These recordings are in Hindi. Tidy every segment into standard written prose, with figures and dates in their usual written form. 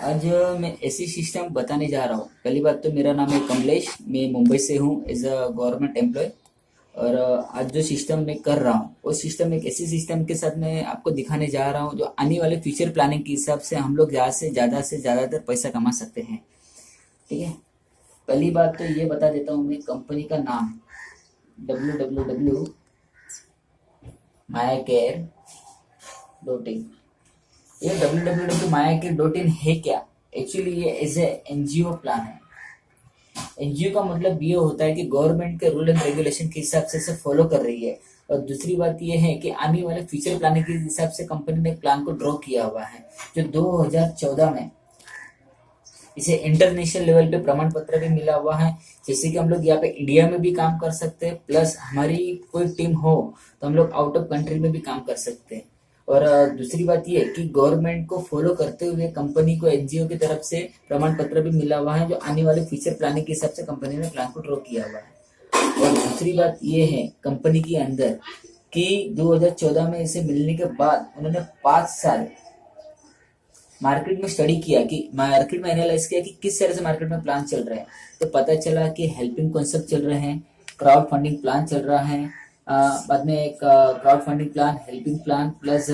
आज मैं ऐसी सिस्टम बताने जा रहा हूँ। पहली बात तो मेरा नाम है कमलेश, मैं मुंबई से हूँ एज अ गवर्नमेंट एम्प्लॉय। और आज जो सिस्टम मैं कर रहा हूँ वो सिस्टम एक ऐसी सिस्टम के साथ मैं आपको दिखाने जा रहा हूँ जो आने वाले फ्यूचर प्लानिंग के हिसाब से हम लोग ज़्यादा से ज़्यादातर पैसा कमा सकते हैं। ठीक है। पहली बात तो ये बता देता हूँ मैं कंपनी का नाम www Maya care dot in. ये www.मायाकेयर.in है क्या? एक्चुअली ये एज ए एनजीओ प्लान है। एनजीओ का मतलब ये होता है कि गवर्नमेंट के रूल एंड रेगुलेशन के हिसाब से इसे फॉलो कर रही है। और दूसरी बात ये है कि आने वाले फ्यूचर प्लानिंग के हिसाब से कंपनी ने प्लान को ड्रॉ किया हुआ है, जो 2014 में इसे इंटरनेशनल लेवल पे प्रमाण पत्र भी मिला हुआ है। जैसे कि हम लोग यहाँ पे इंडिया में भी काम कर सकते हैं, प्लस हमारी कोई टीम हो तो हम लोग आउट ऑफ कंट्री में भी काम कर सकते हैं। और दूसरी बात ये कि गवर्नमेंट को फॉलो करते हुए कंपनी को एनजीओ की तरफ से प्रमाण पत्र भी मिला हुआ है, जो आने वाले फ्यूचर प्लानिंग के हिसाब से कंपनी ने प्लान को ड्रॉ किया हुआ है। और दूसरी बात ये है कंपनी के अंदर कि 2014 में इसे मिलने के बाद उन्होंने 5 साल मार्केट में स्टडी किया, कि मार्केट में एनालाइज किया कि किस तरह से मार्केट में प्लान चल रहे हैं। तो पता चला कि हेल्पिंग कॉन्सेप्ट चल रहे हैं, क्राउड फंडिंग प्लान चल रहा है, बाद में एक crowd funding plan, helping plan, plus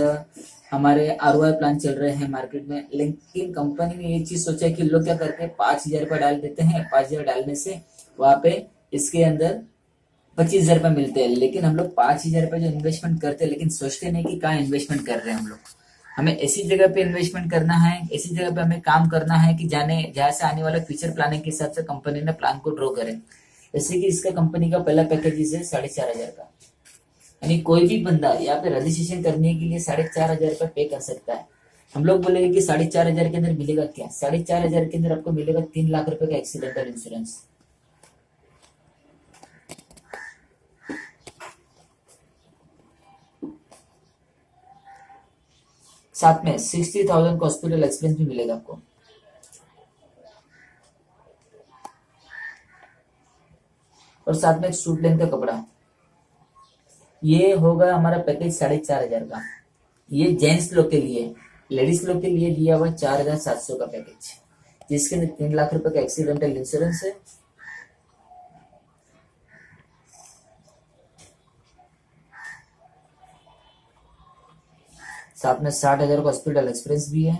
हमारे आरओआई प्लान चल रहे हैं मार्केट में। लेकिन कंपनी ने ये चीज सोचा कि लोग क्या करते हैं, 5,000 रुपये डाल देते हैं, 5,000 डालने से वहां पे इसके अंदर 25,000 रुपये मिलते हैं। लेकिन हम लोग 5,000 रुपये जो इन्वेस्टमेंट करते हैं, लेकिन सोचते नहीं कि कहाँ इन्वेस्टमेंट कर रहे हैं हम लोग। हमें ऐसी जगह पे इन्वेस्टमेंट करना है, ऐसी जगह पे हमें काम करना है कि जाने जहाँ से आने वाले फ्यूचर प्लानिंग के हिसाब से कंपनी ने प्लान को ड्रॉ करे। जैसे कि इसका कंपनी का पहला पैकेज है 4,500 का। यानी कोई भी बंदा यहाँ पे रजिस्ट्रेशन करने के लिए 4,500 रुपये पे कर सकता है। हम लोग बोलेंगे कि 4,500 के अंदर मिलेगा क्या? 4,500 के अंदर आपको मिलेगा 3 लाख रुपए का एक्सीडेंटल इंश्योरेंस। साथ में 60,000 का हॉस्पिटल एक्सपेंस भी मिलेगा आपको। और साथ में एक सूट लेंथ का कपड़ा। ये होगा हमारा पैकेज 4,500 का। ये जेंट्स लोग के लिए, लेडीज लोग के लिए दिया हुआ 4,700 का पैकेज, जिसके अंदर 3 लाख रुपए का एक्सीडेंटल इंश्योरेंस है। साथ में 60,000 का हॉस्पिटल एक्सपेंस भी है।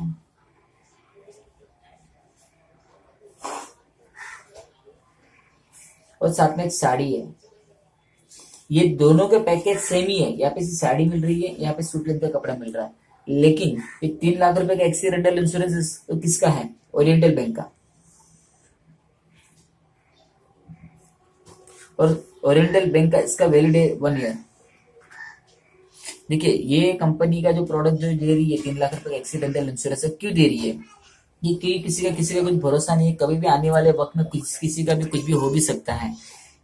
और साथ में एक साड़ी है। ये दोनों के पैकेज सेम ही है। यहाँ पे साड़ी मिल रही है, यहाँ पे सूट लेंथ का कपड़ा मिल रहा है। लेकिन ये 3 लाख रुपए का एक्सीडेंटल इंश्योरेंस तो किसका है? ओरिएंटल बैंक का। और ओरिएंटल बैंक का इसका वैलिड है 1 ईयर। देखिए, ये कंपनी का जो प्रोडक्ट जो दे रही है 3 लाख रुपए का एक्सीडेंटल इंश्योरेंस, क्यों दे रही है? ये कि किसी का कुछ भरोसा नहीं है, कभी भी आने वाले वक्त में किसी का भी कुछ भी हो भी सकता है।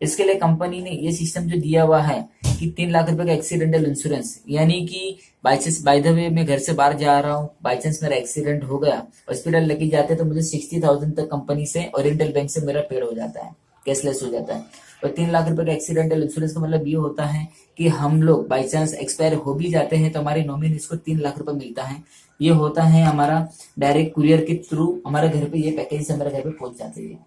इसके लिए कंपनी ने ये सिस्टम जो दिया हुआ है कि 3 लाख रुपए का एक्सीडेंटल इंश्योरेंस, यानी कि बाय द वे मैं घर से बाहर जा रहा हूँ, बाई चांस मेरा एक्सीडेंट हो गया, हॉस्पिटल लेके जाते तो मुझे 60,000 तक कंपनी से, ओरिएंटल बैंक से मेरा पेड हो जाता है, कैशलेस हो जाता है। और 3 लाख रुपए का एक्सीडेंटल इंश्योरेंस का मतलब ये होता है कि हम लोग बाई चांस एक्सपायर हो भी जाते हैं तो हमारे नॉमिनीज को 3 लाख रुपए मिलता है। ये होता है हमारा डायरेक्ट कुरियर के थ्रू हमारे घर पे, ये पैकेज से हमारे घर पे पहुंच जाते हैं।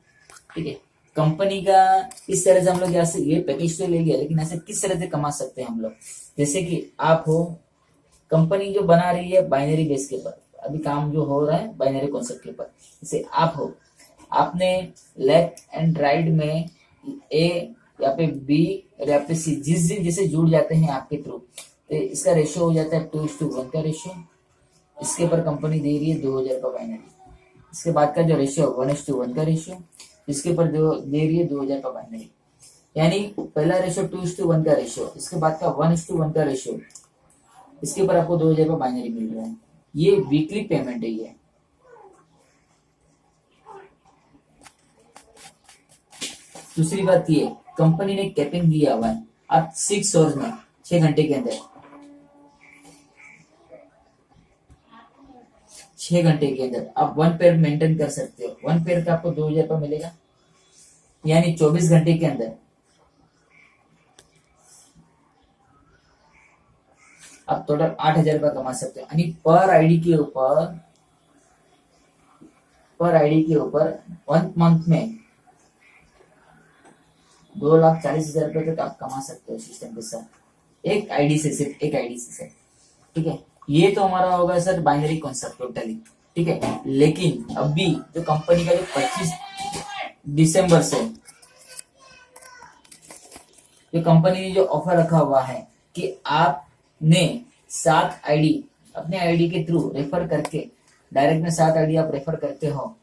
ठीक है। कंपनी का इस तरह से हम लोग यहाँ से ये पैकेज तो ले लिया, लेकिन ऐसे किस तरह से कमा सकते हैं हम लोग? जैसे कि आप हो, कंपनी जो बना रही है बाइनरी बेस के ऊपर, अभी काम जो हो रहा है बाइनरी कॉन्सेप्ट के ऊपर। जैसे आप हो, आपने लेफ्ट एंड राइट में ए या पे बी और या पे सी जिस दिन जैसे जुड़ जाते हैं आपके थ्रू, तो इसका रेशियो हो जाता है 2:1 का रेशियो। इसके ऊपर कंपनी दे रही है 2,000 का बाइनरी। इसके बाद का जो रेशियो 1:1 का रेशियो, इसके ऊपर दे रही है 2,000 का बाइनरी। यानी पहला रेशियो 2:1 का रेशियो, इसके बाद का 1:1 का रेशियो, इसके ऊपर आपको 2,000 का बाइनरी मिल रहा है। ये वीकली पेमेंट है। ये दूसरी बात, ये कंपनी ने कैपिंग दिया हुआ है, आप 6 आवर्स में, 6 घंटे के अंदर, 6 घंटे के अंदर आप 1 पेयर मेंटेन कर सकते हो। 1 पेयर का आपको 2,000 रुपये मिलेगा। यानी 24 घंटे के अंदर आप टोटल 8,000 रुपये कमा सकते हो। यानी पर आईडी के ऊपर पर आईडी के ऊपर 1 मंथ में 2,40,000 रुपए तक आप कमा सकते हो सिस्टम के साथ, एक आईडी से, सिर्फ एक आईडी से सर। ठीक है, ये तो हमारा होगा सर बाइनरी कॉन्सेप्ट टोटली। ठीक है, लेकिन अभी जो कंपनी का जो 25 दिसंबर से जो कंपनी ने जो ऑफर रखा हुआ है कि आपने 7 आईडी अपने आईडी के थ्रू रेफर करके, डायरेक्ट में 7 आईडी आप रेफर करते हो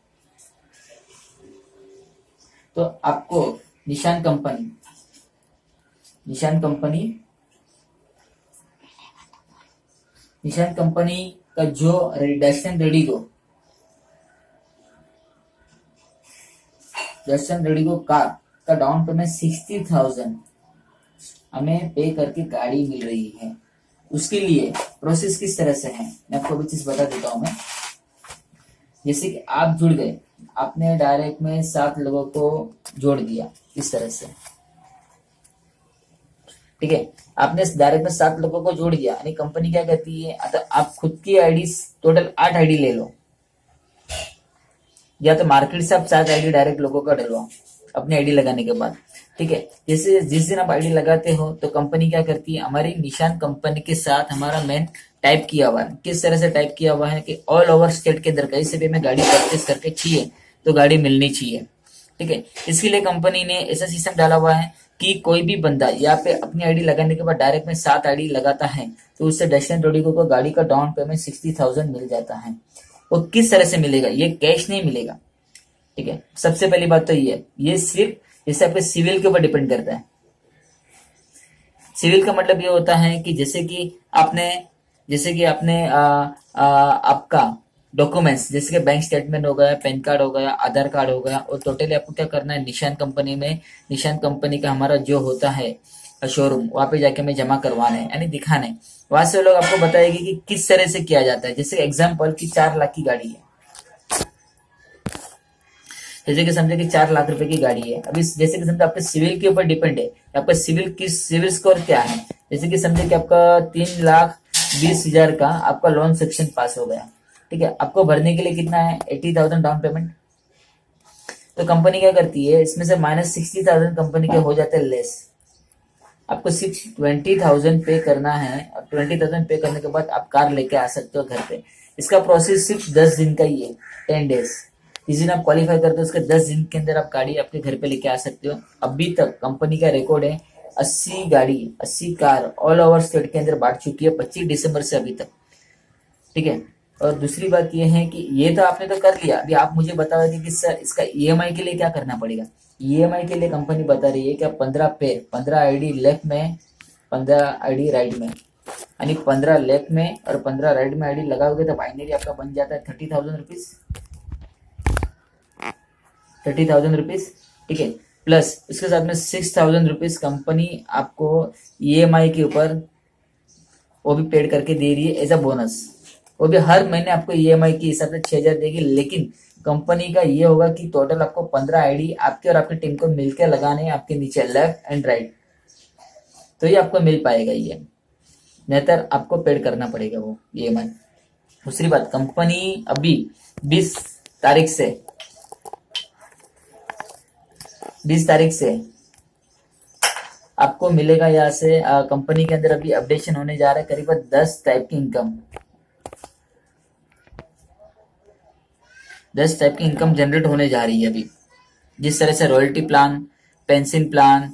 तो आपको निशान कंपनी का जो डस्टन रेडिगो कार का डाउन पेमेंट 60,000 हमें पे करके गाड़ी मिल रही है। उसके लिए प्रोसेस किस तरह से है मैं आपको अभी चीज बता देता हूं मैं। जैसे कि आप जुड़ गए, आपने डायरेक्ट में 7 लोगों को जोड़ दिया इस तरह से। ठीक है, आपने डायरेक्ट में 7 लोगों को जोड़ दिया, यानी कंपनी क्या कहती है, अगर आप खुद की आईडी टोटल 8 आईडी ले लो, या तो मार्केट से आप 7 आईडी डायरेक्ट लोगों का डलवाओ अपनी आईडी लगाने के बाद। ठीक है, जैसे जिस दिन आप आईडी लगाते हो तो कंपनी क्या करती है, हमारी निशान कंपनी के साथ हमारा मेन टाइप किया हुआ है। किस तरह से टाइप किया हुआ है कि ऑल ओवर स्टेट के अंदर कहीं से भी हमें गाड़ी परचेस करके चाहिए तो गाड़ी मिलनी चाहिए। ठीक है, इसके लिए कंपनी ने ऐसा सिस्टम डाला हुआ है कि कोई भी बंदा यहाँ पे अपनी आईडी लगाने के बाद डायरेक्ट में 7 आईडी लगाता है तो उससे डस्टन रेडिगो को गाड़ी का डाउन पेमेंट 60,000 मिल जाता है। वो किस तरह से मिलेगा, ये कैश नहीं मिलेगा। ठीक है, सबसे पहली बात तो ये सिर्फ जैसे आपके सिविल के ऊपर डिपेंड करता है। सिविल का मतलब ये होता है कि जैसे कि आपने आपका डॉक्यूमेंट्स जैसे कि बैंक स्टेटमेंट हो गया, पैन कार्ड हो गया, आधार कार्ड हो गया, और टोटली आपको क्या करना है, निशान कंपनी का हमारा जो होता है शोरूम, वहां पे जाके हमें जमा करवाना है, यानी दिखाना है। वहां से लोग आपको बताएंगे कि किस तरह से किया जाता है। जैसे एग्जाम्पल की 4 लाख की गाड़ी है, जैसे कि समझे कि 4 लाख रुपए की गाड़ी है। अभी जैसे कि समझे आपके सिविल के ऊपर डिपेंड है, आपका सिविल स्कोर क्या है। जैसे कि समझे कि आपका 3,20,000 का आपका लोन सेक्शन पास हो गया। ठीक है, आपको भरने के लिए कितना है, 80,000 डाउन पेमेंट। तो कंपनी क्या करती है, इसमें से -60,000 कंपनी के हो जाते हैं लेस। आपको सिर्फ 20,000 पे करना है, और 20,000 पे करने के बाद आप कार लेके आ सकते हो घर पे। इसका प्रोसेस सिर्फ 10 दिन का ही है, 10 डेज। जिस दिन आप क्वालिफाई करते हो उसके 10 दिन के अंदर आप गाड़ी आपके घर पे लेके आ सकते हो। अभी तक कंपनी का रिकॉर्ड है 80 कार ऑल ओवर स्टेट के अंदर बांट चुकी है 25 दिसंबर से अभी तक। ठीक है, और दूसरी बात यह है कि ये तो आपने तो कर लिया, अभी आप मुझे बता रहे कि सर इसका ईएमआई के लिए क्या करना पड़ेगा। ईएमआई के लिए कंपनी बता रही है कि आप 15 आईडी लेफ्ट में, 15 आईडी राइट में, यानी 15 लेफ्ट में और 15 राइट में आईडी लगाओगे तो बाइनरी आपका बन जाता है 30,000 रुपीज। 30,000 रुपीज। ठीक है, प्लस इसके साथ में 6,000 रुपीज कंपनी आपको ईएमआई के ऊपर वो भी पेड करके दे रही है एज अ बोनस। वो भी हर महीने आपको ईएमआई के हिसाब से 6,000 देगी, लेकिन कंपनी का ये होगा कि टोटल आपको 15 आईडी आपके और आपकी टीम को मिलकर लगाने हैं आपके नीचे लेफ्ट एंड राइट, तो ये आपको मिल पाएगा ये, नेतर आपको पेड करना पड़ेगा वो ईएमआई। दूसरी बात, कंपनी अभी 20 तारीख से आपको मिलेगा यहाँ से कंपनी के अंदर अभी अपडेशन होने जा रहा है करीबन 10 टाइप की इनकम, 10 टाइप की इनकम जनरेट होने जा रही है अभी। जिस तरह से royalty plan, pension plan,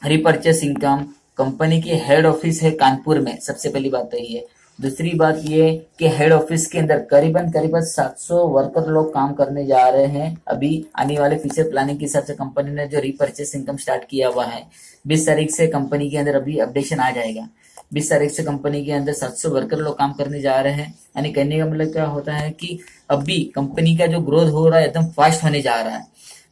repurchase income. Company की हेड ऑफिस है कानपुर में, सबसे पहली बात तो ये है। दूसरी बात ये कि हेड ऑफिस के अंदर करीबन 700 वर्कर लोग काम करने जा रहे हैं। अभी आने वाले फ्यूचर प्लानिंग के हिसाब से कंपनी ने जो रिपर्चेस इनकम स्टार्ट किया हुआ है, 20 तारीख से कंपनी के अंदर अभी अपडेशन आ जाएगा। 20 तारीख से कंपनी के अंदर 700 वर्कर लोग काम करने जा रहे हैं। यानी कहने का मतलब क्या होता है कि अभी कंपनी का जो ग्रोथ हो रहा है एकदम फास्ट होने जा रहा है।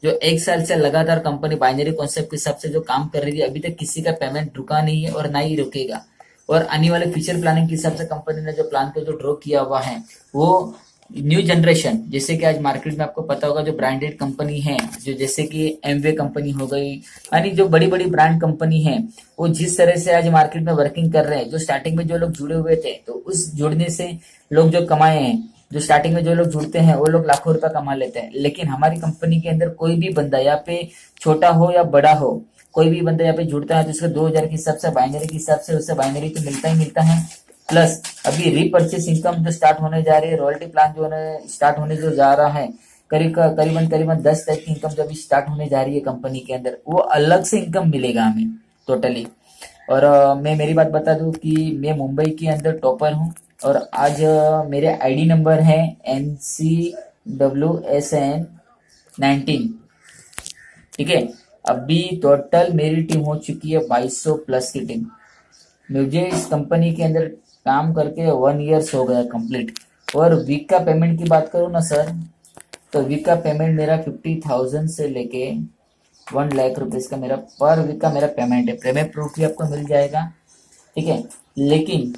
जो 1 साल से लगातार कंपनी बाइनरी कॉन्सेप्ट के हिसाब से जो काम कर रही है, अभी तक किसी का पेमेंट रुका नहीं है और ना ही रुकेगा। और आने वाले फ्यूचर प्लानिंग के हिसाब से कंपनी ने जो प्लान को जो ड्रॉ किया हुआ है वो न्यू जनरेशन, जैसे कि आज मार्केट में आपको पता होगा जो ब्रांडेड कंपनी है, जो जैसे कि एमवे कंपनी हो गई, यानी जो बड़ी बड़ी ब्रांड कंपनी है, वो जिस तरह से आज मार्केट में वर्किंग कर रहे हैं, जो स्टार्टिंग में जो लोग जुड़े हुए थे तो उस जुड़ने से लोग जो कमाए हैं जो स्टार्टिंग में जो लोग जुड़ते हैं वो लोग लाखों रुपए कमा लेते हैं, लेकिन हमारी कंपनी के अंदर कोई भी बंदा यहाँ पे छोटा हो या बड़ा हो, कोई भी बंदा यहाँ पे जुड़ता है तो उसके 2000 के हिसाब से, बाइनरी के हिसाब से उससे बाइनरी तो मिलता ही मिलता है। प्लस अभी रीपर्चेस इनकम जो स्टार्ट होने जा रही है, रॉयल्टी प्लान जो स्टार्ट होने जो जा रहा है, करीबन करीबन 10 टाइप की इनकम जो अभी स्टार्ट होने जा रही है कंपनी के अंदर, वो अलग से इनकम मिलेगा हमें टोटली। और मैं मेरी बात बता दूं कि मैं मुंबई के अंदर टॉपर हूं, और आज मेरे आईडी नंबर है NCWSN19। ठीक है, अभी टोटल मेरी टीम हो चुकी है 2200 प्लस की टीम। मुझे इस कंपनी के अंदर काम करके 1 ईयर्स हो गया कंप्लीट। और वीक का पेमेंट की बात करूँ ना सर, तो वीक का पेमेंट मेरा 50,000 से लेके 1 लाख रुपीज का मेरा पर वीक का मेरा पेमेंट है। पेमेंट प्रूफ भी आपको मिल जाएगा। ठीक है, लेकिन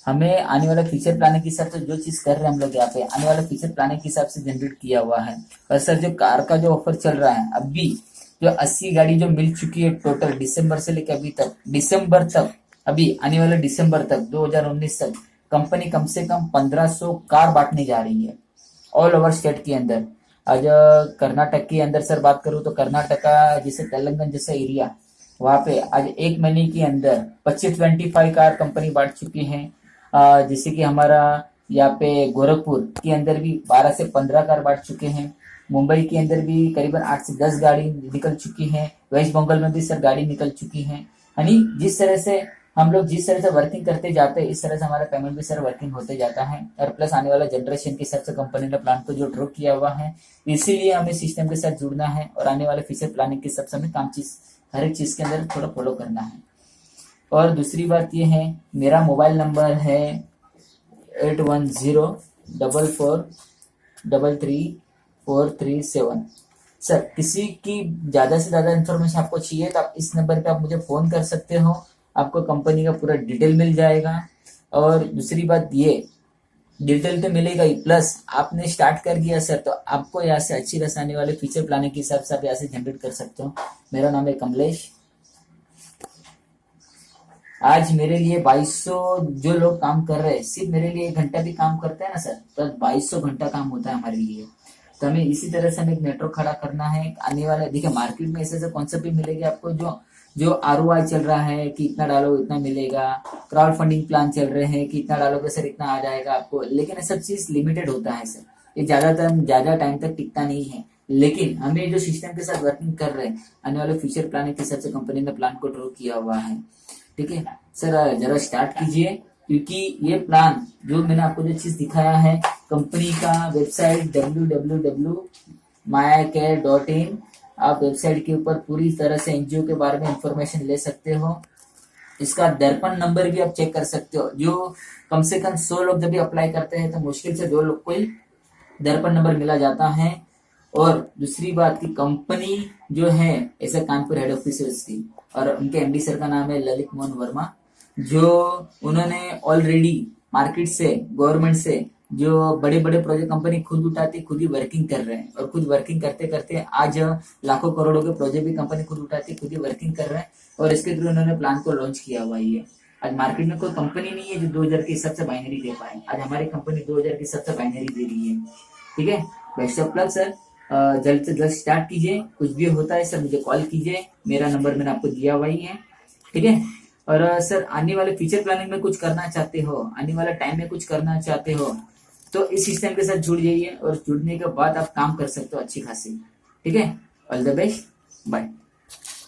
हमें आने वाला फ्यूचर प्लानिंग के हिसाब से जो चीज कर रहे हैं हम लोग यहाँ पे, आने वाला फ्यूचर प्लानिंग के हिसाब से जनरेट किया हुआ है। और सर जो कार का जो ऑफर चल रहा है अभी, जो 80 गाड़ी जो मिल चुकी है टोटल दिसंबर से लेकर अभी तक, दिसंबर तक, अभी आने वाले दिसंबर तक 2019 तक कंपनी कम से कम 1500 कार बांटने जा रही है ऑल ओवर स्टेट के अंदर। आज कर्नाटक के अंदर सर बात करूँ तो कर्नाटका जैसे तेलंगाना जैसा एरिया, वहां पे आज 1 महीने के अंदर 25 कार कंपनी बांट चुकी है। जैसे कि हमारा यहाँ पे गोरखपुर के अंदर भी 12 से 15 कार बांट चुके हैं। मुंबई के अंदर भी करीबन 8 से 10 गाड़ी निकल चुकी है। वेस्ट बंगाल में भी सर गाड़ी निकल चुकी है। यानी जिस तरह से हम लोग जिस तरह से वर्किंग करते जाते हैं, इस तरह से हमारा पेमेंट भी सर वर्किंग होते जाता है। और प्लस आने वाला जनरेशन के हिसाब से कंपनी ने प्लान को जो ड्रॉ किया हुआ है, इसीलिए हमें सिस्टम के साथ जुड़ना है और आने वाले फ्यूचर प्लानिंग के हिसाब से हमें हर एक चीज के अंदर थोड़ा फॉलो करना है। और दूसरी बात ये है, मेरा मोबाइल नंबर है 8104443347। सर किसी की ज्यादा से ज्यादा इन्फॉर्मेशन आपको चाहिए तो आप इस नंबर पे आप मुझे फोन कर सकते हो, आपको कंपनी का पूरा डिटेल मिल जाएगा। और दूसरी बात ये, डिटेल तो मिलेगा ही, प्लस आपने स्टार्ट कर दिया सर तो आपको यहाँ से अच्छी रस आने वाले फ्यूचर प्लानिंग के हिसाब से आप यहाँ से जनरेट कर सकते हो। मेरा नाम है कमलेश। आज मेरे लिए 2200 जो लोग काम कर रहे हैं, सिर्फ मेरे लिए 1 घंटा भी काम करते हैं ना सर, तो 2200 घंटा काम होता है हमारे लिए। तो हमें इसी तरह से हमें एक नेटवर्क खड़ा करना है। आने वाले देखिए मार्केट में ऐसे ऐसे कॉन्सेप्ट भी मिलेंगे आपको, जो ROI चल रहा है कि इतना डालो इतना मिलेगा, क्राउड फंडिंग प्लान चल रहे हैं कि इतना डालोगे सर इतना आ जाएगा आपको, लेकिन ये सब चीज लिमिटेड होता है सर, ये ज्यादा टाइम तक टिकता नहीं है। लेकिन हमें जो सिस्टम के साथ वर्किंग कर रहे हैं, आने वाले फ्यूचर प्लानिंग के हिसाब से कंपनी ने प्लान को ड्रॉ किया हुआ है। ठीक है सर, जरा स्टार्ट कीजिए, क्योंकि ये प्लान जो मैंने आपको जो चीज दिखाया है, कंपनी का वेबसाइट www.mycare.in, आप वेबसाइट के ऊपर पूरी तरह से एनजीओ के बारे में इंफॉर्मेशन ले सकते हो। इसका दर्पण नंबर भी आप चेक कर सकते हो। जो कम से कम 100 लोग जब भी अप्लाई करते हैं तो मुश्किल से 2 लोग को ही दर्पण नंबर मिला जाता है। और दूसरी बात की कंपनी जो है ऐसा कानपुर हेड ऑफिस है उसकी, और उनके एमडी सर का नाम है ललित मोहन वर्मा, जो उन्होंने ऑलरेडी मार्केट से, गवर्नमेंट से जो बड़े बड़े प्रोजेक्ट कंपनी खुद उठाती, खुद ही वर्किंग कर रहे हैं। और खुद वर्किंग करते करते आज लाखों करोड़ों के प्रोजेक्ट भी कंपनी खुद उठाती, खुद ही वर्किंग कर रहे हैं। और इसके थ्रू उन्होंने प्लान को लॉन्च किया हुआ है। आज मार्केट में कोई कंपनी नहीं है जो 2000 के हिसाब से बाइनरी दे पाए। आज हमारी कंपनी 2000 के हिसाब से बाइनरी दे रही है। ठीक है, बेस्ट ऑफ लक सर। जल्द से जल्द स्टार्ट कीजिए। कुछ भी होता है सर मुझे कॉल कीजिए, मेरा नंबर मैंने आपको दिया हुआ ही है। ठीक है, और सर आने वाले फ्यूचर प्लानिंग में कुछ करना चाहते हो, आने वाला टाइम में कुछ करना चाहते हो, तो इस सिस्टम के साथ जुड़ जाइए और जुड़ने के बाद आप काम कर सकते हो अच्छी खासी। ठीक है, ऑल द बेस्ट, बाय।